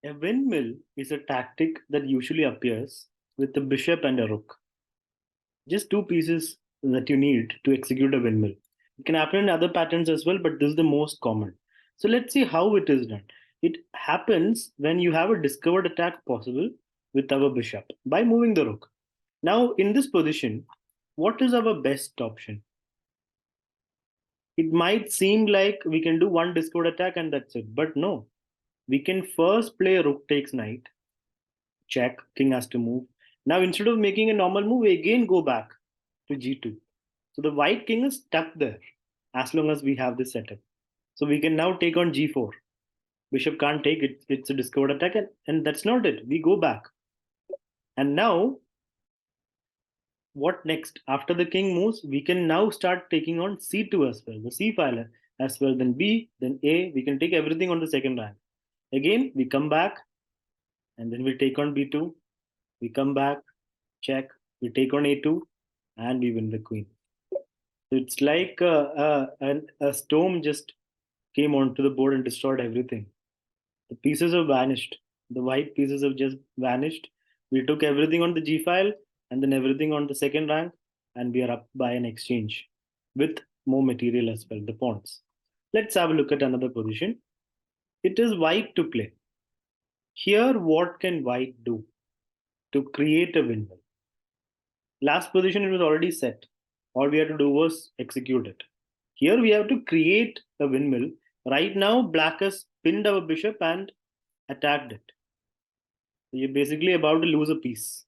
A windmill is a tactic that usually appears with a bishop and a rook. Just two pieces that you need to execute a windmill. It can happen in other patterns as well, but this is the most common. So let's see how it is done. It happens when you have a discovered attack possible with our bishop by moving the rook. Now, in this position, what is our best option? It might seem like we can do one discovered attack and that's it, but no. We can first play rook takes knight, check, king has to move. Now, instead of making a normal move, we again go back to g2. So the white king is stuck there as long as we have this setup. So we can now take on g4. Bishop can't take it, it's a discovered attack, and that's not it. We go back. And now, what next? After the king moves, we can now start taking on c2 as well, the c file as well, then b, then a. We can take everything on the second rank. Again, we come back, and then we take on b2. We come back, check, we take on a2, and we win the queen. It's like a storm just came onto the board and destroyed everything. The pieces have vanished. The white pieces have just vanished. We took everything on the G file and then everything on the second rank, and we are up by an exchange with more material as well, the pawns. Let's have a look at another position. It is white to play. Here, what can white do to create a windmill? Last position, it was already set. All we had to do was execute it. Here, we have to create a windmill. Right now, black has pinned our bishop and attacked it. So you're basically about to lose a piece.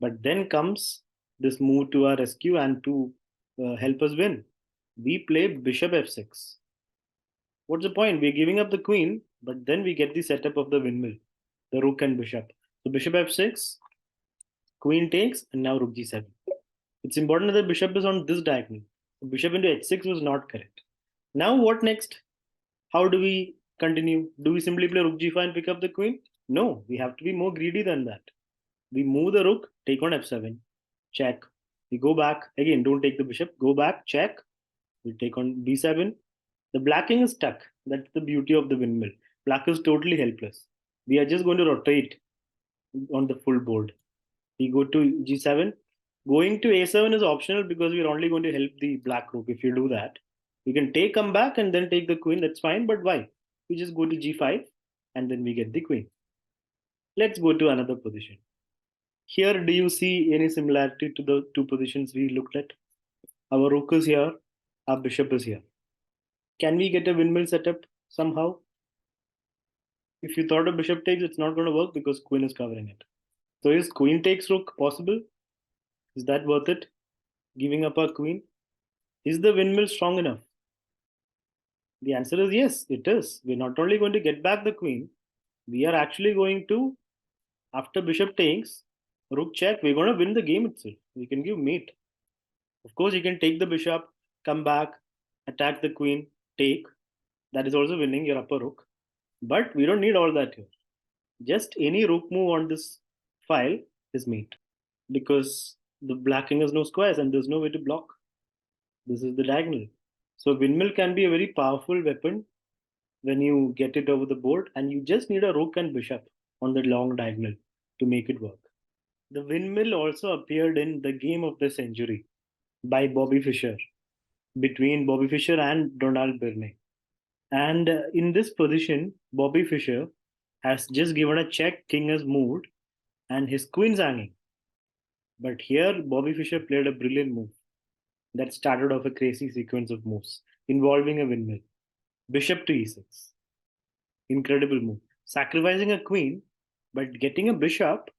But then comes this move to our rescue and to help us win. We play bishop f6. What's the point? We're giving up the queen, but then we get the setup of the windmill, the rook and bishop. So bishop f6, queen takes, and now rook g7. It's important that the bishop is on this diagonal. So bishop into h6 was not correct. Now what next? How do we continue? Do we simply play rook g5 and pick up the queen? No, we have to be more greedy than that. We move the rook, take on f7, check. We go back, again, don't take the bishop, go back, check. We take on b7. The black king is stuck. That's the beauty of the windmill. Black is totally helpless. We are just going to rotate on the full board. We go to g7. Going to a7 is optional because we're only going to help the black rook if you do that. You can come back and then take the queen, that's fine, but why? We just go to g5 and then we get the queen. Let's go to another position. Here, do you see any similarity to the two positions we looked at? Our rook is here, our bishop is here. Can we get a windmill setup somehow? If you thought a bishop takes, it's not going to work because queen is covering it. So is queen takes rook possible? Is that worth it? Giving up our queen? Is the windmill strong enough? The answer is yes, it is. We're not only going to get back the queen, we are actually going to, after bishop takes, rook check, we're going to win the game itself. We can give mate. Of course, you can take the bishop, come back, attack the queen, take. That is also winning your upper rook. But we don't need all that here. Just any rook move on this file is mate. Because the black king has no squares and there's no way to block. This is the diagonal. So windmill can be a very powerful weapon when you get it over the board, and you just need a rook and bishop on the long diagonal to make it work. The windmill also appeared in The Game of the Century by Bobby Fischer, between Bobby Fischer and Donald Byrne. And in this position, Bobby Fischer has just given a check, king has moved, and his queen's hanging. But here, Bobby Fischer played a brilliant move that started off a crazy sequence of moves involving a windmill. Bishop to e6. Incredible move. Sacrificing a queen, but getting a bishop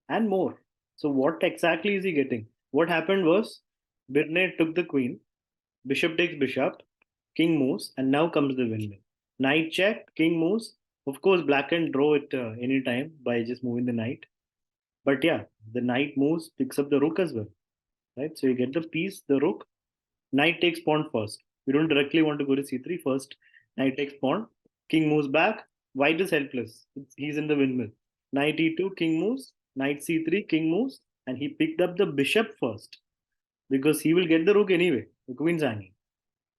and more. So what exactly is he getting? What happened was Birne took the queen, bishop takes bishop, king moves, and now comes the windmill. Knight check, king moves. Of course, black can draw it anytime by just moving the knight. But yeah, the knight moves, picks up the rook as well. Right? So you get the piece, the rook. Knight takes pawn first. We don't directly want to go to c3 first. Knight takes pawn. King moves back. White is helpless. He's in the windmill. Knight e2, king moves. Knight c3, king moves. And he picked up the bishop first. Because he will get the rook anyway. The queen's hanging.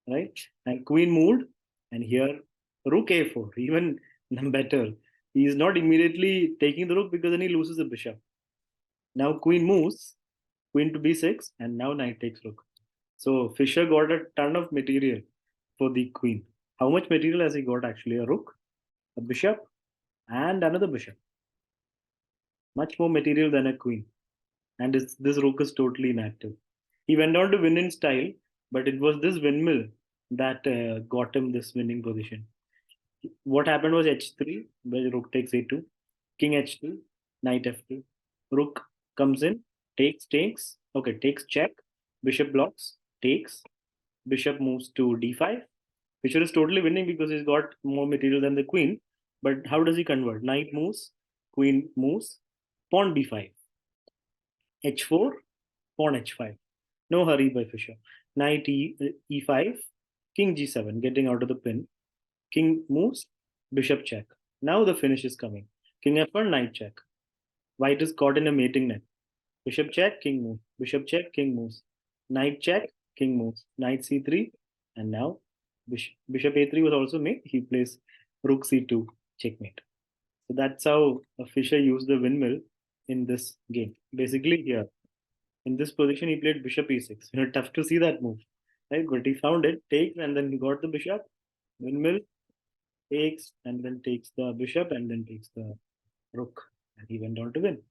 Right? And queen moved. And here, rook a4. Even better. He is not immediately taking the rook because then he loses the bishop. Now queen moves, queen to b6, and now knight takes rook. So Fischer got a ton of material for the queen. How much material has he got actually? A rook, a bishop, and another bishop. Much more material than a queen. And this rook is totally inactive. He went on to win in style, but it was this windmill that got him this winning position. What happened was h3, where rook takes a2, king h2, knight f2. Rook comes in, takes, okay, takes check, bishop blocks, takes, bishop moves to d5. Fischer is totally winning because he's got more material than the queen. But how does he convert? Knight moves, queen moves, pawn b5, h4, pawn h5. No hurry by Fischer. Knight e5, king g7, getting out of the pin. King moves, bishop check. Now the finish is coming. King f1, knight check. White is caught in a mating net. Bishop check, king moves. Bishop check, king moves. Knight check, king moves. Knight c3, and now bishop a3 was also made. He plays rook c2, checkmate. So that's how Fischer used the windmill in this game. Basically, here in this position, he played bishop e6. Tough to see that move, right? But he found it, takes, and then he got the bishop. Windmill takes, and then takes the bishop, and then takes the rook, and he went on to win.